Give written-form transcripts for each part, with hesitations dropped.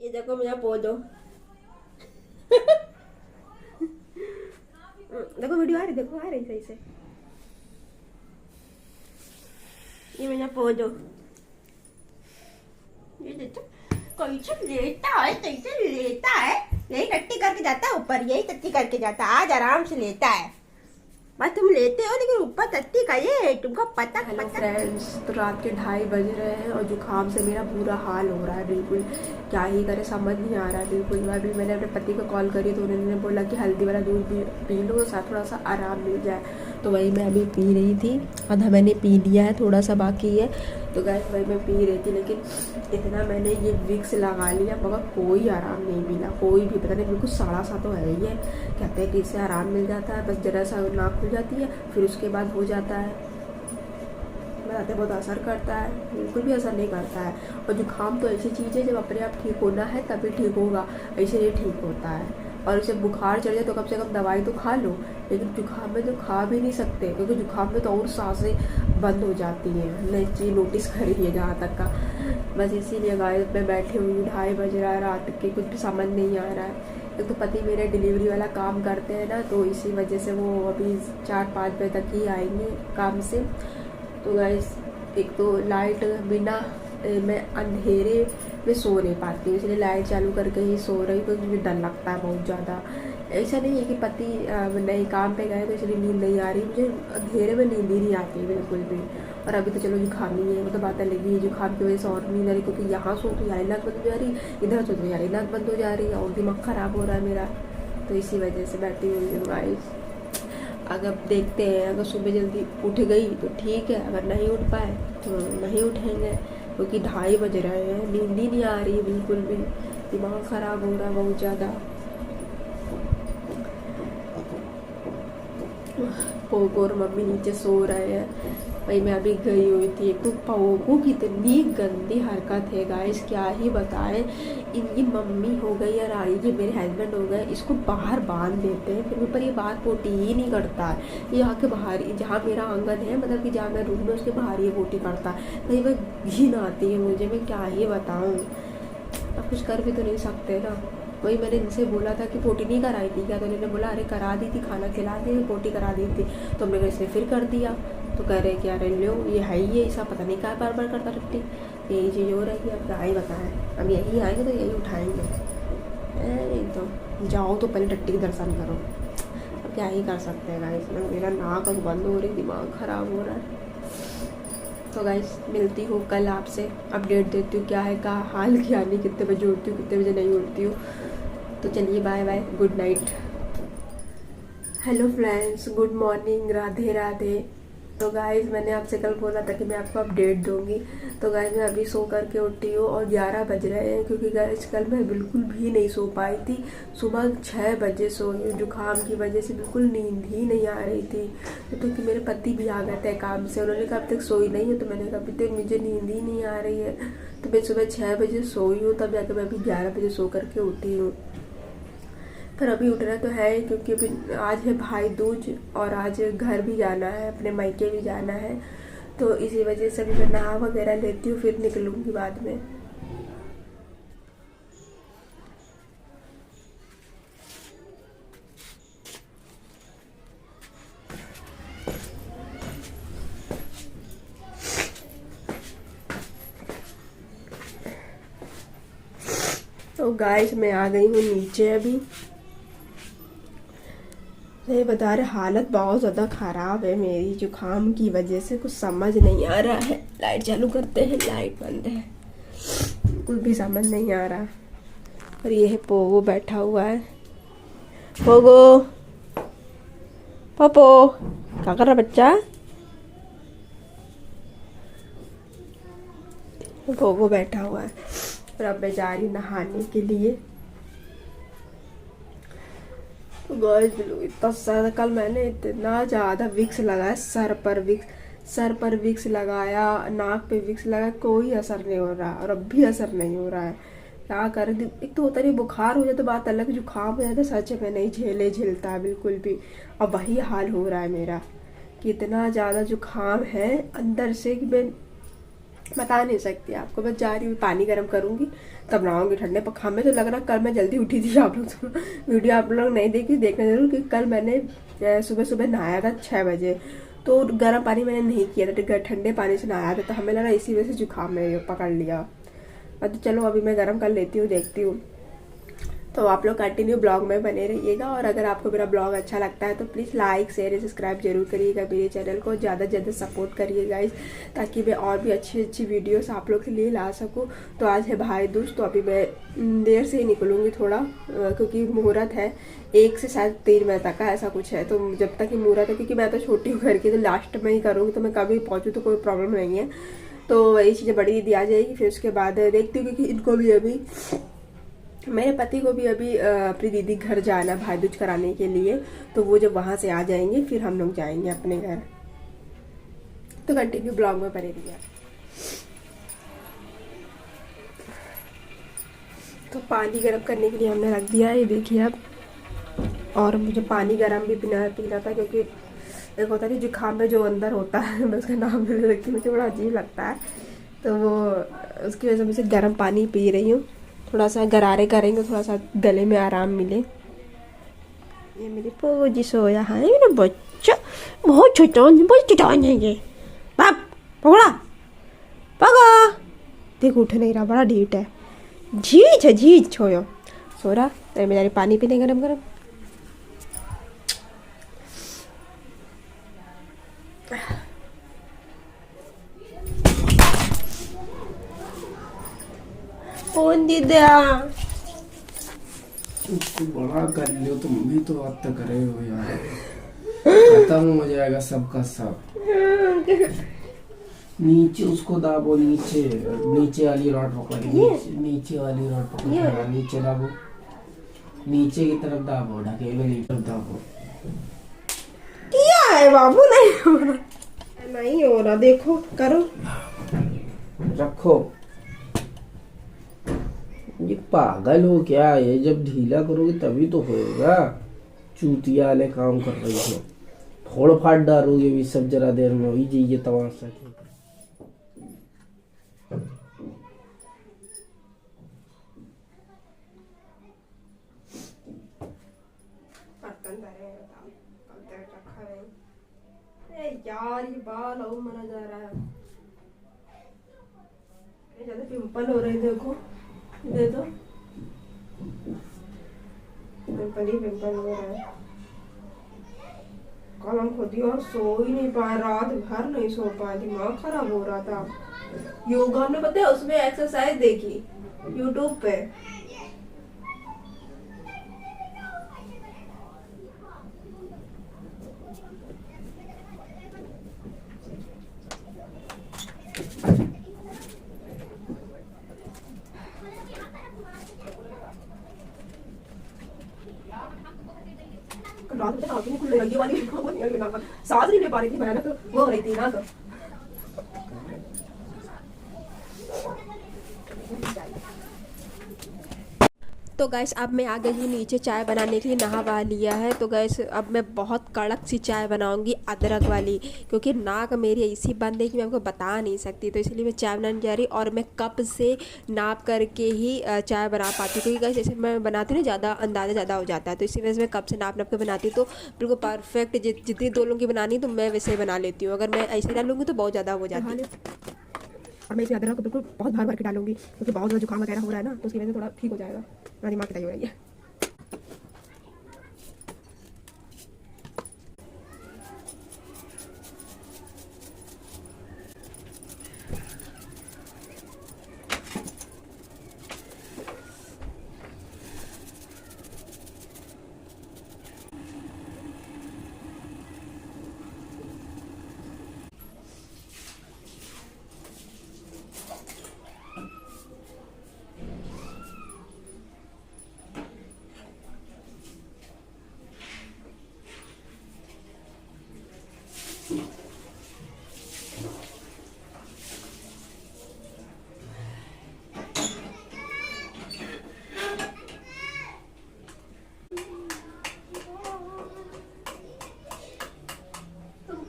ये देखो मेरा पौधो। देखो वीडियो आ रही, देखो आ रही सही से। ये मेरा पौधो। ये देखो कैसे लेटा है, कैसे लेटा है। यही टट्टी करके जाता है ऊपर, यही टट्टी करके जाता है। आज आराम से लेटा है। बस तुम लेते हो लेकिन ऊपर टट्टी का ये तुमको पता। हेलो फ्रेंड्स, तो रात के 2:30 बज रहे हैं और जुकाम से मेरा बुरा हाल हो रहा है। बिल्कुल क्या ही करे समझ नहीं आ रहा है बिल्कुल। अभी मैंने अपने पति को कॉल करी तो उन्होंने बोला कि हल्दी वाला दूध पी लो, साथ थोड़ा सा आराम मिल जाए। तो वही मैं अभी पी रही थी, आधा मैंने पी लिया है, थोड़ा सा बाकी है। तो गैस वही मैं पी रही थी, लेकिन इतना मैंने ये विक्स लगा लिया मगर कोई आराम नहीं मिला। कोई भी पता नहीं, बिल्कुल साड़ा सा तो है ही है। कहते हैं कि इससे आराम मिल जाता है, बस जरा सा नाक खुल जाती है, फिर उसके बाद हो जाता है। बताते बहुत असर करता है, बिल्कुल भी असर नहीं करता है। और जुकाम तो ऐसी चीज़ है जब अपने आप ठीक होना है तभी ठीक होगा, ऐसे नहीं ठीक होता है। और इसे बुखार चढ़ जाए तो कम से कम दवाई तो खा लो, लेकिन जुकाम में तो खा भी नहीं सकते क्योंकि जुकाम में तो और सांसें बंद हो जाती हैं। मैं चीज़ नोटिस करी है जहाँ तक का। बस इसीलिए गाइस मैं बैठी हुई हूँ, 2:30 बज रहा है रात के, कुछ भी समझ नहीं आ रहा है। एक तो पति मेरे डिलीवरी वाला काम करते हैं ना, तो इसी वजह से वो अभी 4-5 बजे तक ही आएंगे काम से। तो गाइस एक तो लाइट बिना मैं अंधेरे में सो नहीं पाती हूँ, इसलिए लाइट चालू करके ही सो रही हूँ क्योंकि मुझे डर लगता है बहुत ज़्यादा। ऐसा नहीं है कि पति नए काम पे गए तो इसलिए नींद नहीं आ रही, मुझे अंधेरे में नींद ही नहीं आती है बिल्कुल भी। और अभी तो चलो जुकाम ही है, वो तो बात अलग ही है। जुकाम की वजह से और नींद आ रही क्योंकि यहाँ सो तो यहाँ नाक बंद हो जा रही, इधर सो तो यहाँ नाक बंद हो जा रही है और दिमाग ख़राब हो रहा है मेरा। तो इसी वजह से बैठी हुई हूँ गाइस। अगर देखते हैं, अगर सुबह जल्दी उठ गई तो ठीक है, अगर नहीं उठ पाए तो नहीं उठेंगे क्योंकि 2:30 बज रहे हैं, नींद ही नहीं आ रही है बिल्कुल भी, दिमाग ख़राब हो रहा है बहुत ज़्यादा। पोगो और मम्मी नीचे सो रहे हैं, वही मैं अभी गई हुई थी। एक तो पोगो की इतनी गंदी हरकत है गाइस, क्या ही बताएं। इनकी मम्मी हो गई या राई जी मेरे हस्बैंड हो गए, इसको बाहर बांध देते हैं, फिर ऊपर ये बाहर पोटी ही नहीं करता है। ये आके बाहर, जहाँ मेरा आंगन है मतलब कि जहाँ मैं रूम में उसके बाहर ये पोटी करता है। कहीं वह घिन आती है मुझे, मैं क्या ही बताऊँ। अब कुछ कर भी तो नहीं सकते ना। वही मैंने इनसे बोला था कि पोटी नहीं कराई थी क्या, तो इन्होंने बोला अरे करा दी थी, खाना खिला दी, पोटी करा दी थी। तो हमने इसने फिर कर दिया, तो कह रहे कि अरे लो ये है ही है, ऐसा पता नहीं क्या बार बार करता रखती, यही चीज़ हो रही है। अब क्या ही बताएं, अब यही आएंगे तो यही उठाएंगे। तो जाओ तो पहले टट्टी के दर्शन करो। अब क्या ही कर सकते हैं गाइस, मेरा नाक बंद हो रही, दिमाग ख़राब हो रहा है। तो गाइस मिलती हूँ कल आपसे, अपडेट देती हूँ क्या है का हाल, क्या नहीं, कितने बजे उठती हूँ कितने बजे नहीं उठती हूँ। तो चलिए bye bye, good night. Hello friends, good morning, Radhe Radhe. तो गाइस मैंने आपसे कल बोला था कि मैं आपको अपडेट दूंगी। तो गाइस मैं अभी सो करके उठी हूँ और 11 बज रहे हैं क्योंकि गाइस कल मैं बिल्कुल भी नहीं सो पाई थी। सुबह 6 बजे सोई हूँ, जुकाम की वजह से बिल्कुल नींद ही नहीं आ रही थी। तो क्योंकि मेरे पति भी आ गए थे काम से, उन्होंने कहा अब तक सोई नहीं है, तो मैंने कहा अभी तक मुझे नींद ही नहीं आ रही है। तो मैं सुबह 6 बजे सोई हूँ, तब जाकर मैं अभी 11 बजे सो करके उठी हूँ। पर अभी उठना तो है क्योंकि अभी आज है भाई दूज और आज घर भी जाना है, अपने मायके भी जाना है। तो इसी वजह से अभी मैं नहा वगैरह लेती हूँ, फिर निकलूँगी बाद में। तो गाइस मैं आ गई हूँ नीचे अभी। नहीं बता रहे, हालत बहुत ज़्यादा ख़राब है मेरी जुकाम की वजह से, कुछ समझ नहीं आ रहा है। लाइट चालू करते हैं, लाइट बंद है, कुछ भी समझ नहीं आ रहा। और ये है पोगो बैठा हुआ है। पोगो, पोपो, क्या कर रहा बच्चा? पोगो बैठा हुआ है। और अब मैं जा रही हूँ नहाने के लिए। तो गाइस इतना ज़्यादा, कल मैंने इतना ज़्यादा विक्स लगाया, सर पर विक्स लगाया, नाक पे विक्स लगाया, कोई असर नहीं हो रहा और अब भी असर नहीं हो रहा है। क्या करें, एक तो होता नहीं, बुखार हो जाए तो बात अलग, जुकाम हो जाता है सच में नहीं झेलता है बिल्कुल भी। अब वही हाल हो रहा है मेरा कि इतना ज़्यादा जुकाम है अंदर से कि मैं बता नहीं सकती आपको। बस जा रही हूँ, पानी गर्म करूँगी तब नहाऊंगी ठंडे पर। हमें तो लग रहा कल मैं जल्दी उठी थी, आप लोग वीडियो आप लोग नहीं देखी, देखना जरूर, कि कल मैंने सुबह सुबह नहाया था 6 बजे। तो गर्म पानी मैंने नहीं किया था, ठंडे पानी से नहाया था, तो हमें लगा इसी वजह से जुकाम में पकड़ लिया। तो चलो अभी मैं गर्म कर लेती हूँ, देखती हूँ। तो आप लोग कंटिन्यू ब्लॉग में बने रहिएगा, और अगर आपको मेरा ब्लॉग अच्छा लगता है तो प्लीज़ लाइक शेयर सब्सक्राइब जरूर करिएगा मेरे चैनल को, ज़्यादा से ज़्यादा सपोर्ट करिएगा इस, ताकि मैं और भी अच्छी अच्छी वीडियोस आप लोग के लिए ला सकूं। तो आज है भाई दूज, तो अभी मैं देर से ही निकलूँगी थोड़ा, क्योंकि मुहूर्त है 1 से शायद 3 बजे तक का, ऐसा कुछ है। तो जब तक कि मुहूर्त है, क्योंकि मैं तो छोटी हूँ घर की, तो लास्ट में ही करूँगी, तो मैं कभी पहुँचूँ तो कोई प्रॉब्लम नहीं है। तो वही चीज़ें बड़ी दीदी आ जाएगी, फिर उसके बाद देखती हूँ, क्योंकि इनको भी अभी, मेरे पति को भी अभी अपनी दीदी घर जाना भाई दूज कराने के लिए। तो वो जब वहां से आ जाएंगे फिर हम लोग जाएंगे अपने घर। तो कंटिन्यू ब्लॉग में बने रहिए। तो पानी गर्म करने के लिए हमने रख दिया है, ये देखिए अब। और मुझे पानी गर्म भी पीना था, क्योंकि एक होता है कि जुकाम में जो अंदर होता है, मैं उसका नाम नहीं रखती, मुझे बड़ा अजीब लगता है। तो वो उसकी वजह से मुझे गर्म पानी पी रही हूँ, थोड़ा सा गरारे करेंगे, थोड़ा सा गले में आराम मिले। ये मेरी पोजी सोया है, मेरा बच्चा बहुत छोटा है ये। बाप पकड़ा पगा, देख उठ नहीं रहा, बड़ा ढीठ है, झीझ है झीझ, छोयो सो रहा। तो मैं पानी पीने गरम गरम। कौन दीदा उसको बड़ा कर लियो, तुम भी तो बात तो करे हो यार, खत्म हो जाएगा सबका सब। नीचे उसको दाबो, नीचे वाली रॉड पकड़, नीचे वाली रॉड पकड़, नीचे दाबो, नीचे की तरफ दाबो, ढकेलो नीचे दाबो। क्या है बाबू, नहीं हो रहा, नहीं हो रहा, देखो करो, रखो। ये पागल हो क्या, ये जब ढीला करोगे तभी तो होएगा। चूतिया वाले काम कर रही हो, फोड़ फाड़ डालोगे भी सब जरा देर में, वही जाइए तमाशा। यार ये बाल और मरा जा रहा है, ज्यादा पिंपल हो रहे, देखो दे दो, पिंपल ही पिंपल हो रहा है। कल हम खुद ही और सो ही नहीं पाए, रात भर नहीं सो पाए, दिमाग खराब हो रहा था। योगा में पता है, उसमें एक्सरसाइज देखी यूट्यूब पे, रात में काफी खुले रही वाली सांस नहीं ले पा रही थी मैं, तो वो हो रही थी ना। तो गैस अब मैं आ गई हूँ नीचे चाय बनाने के लिए, नहा लिया है। तो गैस अब मैं बहुत कड़क सी चाय बनाऊंगी, अदरक वाली, क्योंकि नाक मेरी ऐसी बंद है कि मैं आपको बता नहीं सकती। तो इसलिए मैं चाय बनाने जा रही, और मैं कप से नाप करके ही चाय बना पाती हूँ, क्योंकि गैस जैसे मैं बनाती हूँ ना, ज़्यादा अंदाज़ा ज़्यादा हो जाता है। तो इसी वजह से मैं कप से नाप नाप के बनाती हूँ, तो बिल्कुल परफेक्ट जितनी 2 लोगों की बनानी तो मैं वैसे बना लेती हूँ। अगर मैं ऐसे डालूंगी तो बहुत ज़्यादा हो जाती है। और मैं इसे अदरक को बिल्कुल बहुत भर भर के डालूंगी, क्योंकि बहुत ज़्यादा जुकाम वगैरह हो रहा है ना, तो उसकी वजह से थोड़ा ठीक हो जाएगा। मेरी माँ की तैयारी हो रही है।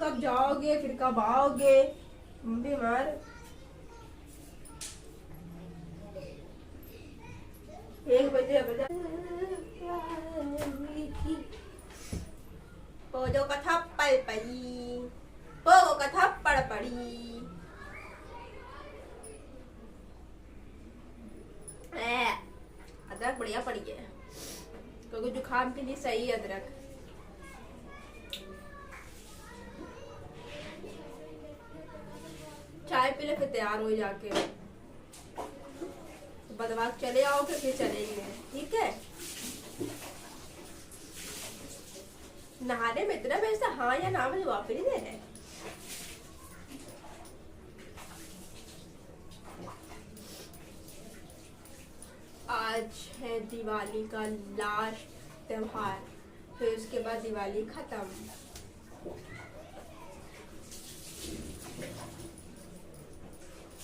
कब जाओगे, फिर कब आओगे, बीमार। 1 बजे बजा पोजो का थप्पड़ पड़ी, पोगो का थप्पड़ पड़ी। अदरक बढ़िया पड़ी है क्योंकि जुकाम के लिए सही है अदरक। चाय पी ले फिर तैयार हो जाके, तो बदमाश चले आओगे फिर चलेंगे, ठीक है। नहाने में इतना वैसे हाँ या ना में जवाब नहीं दे रहे। आज है दिवाली का लास्ट त्योहार, फिर उसके बाद दिवाली खत्म।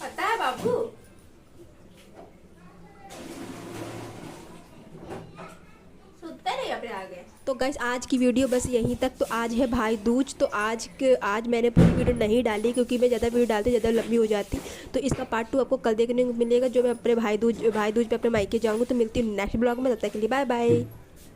पता है बाबू? सुनते नहीं अपने आगे। तो गाइस आज की वीडियो बस यहीं तक। तो आज है भाई दूज, तो आज मैंने पूरी वीडियो नहीं डाली क्योंकि मैं ज़्यादा वीडियो डालती ज़्यादा लंबी हो जाती। तो इसका पार्ट 2 आपको कल देखने को मिलेगा, जो मैं अपने भाई दूज पे अपने मायके जाऊँगी। तो मिलती हूँ नेक्स्ट ब्लॉग में, तब तक के लिए बाय बाय।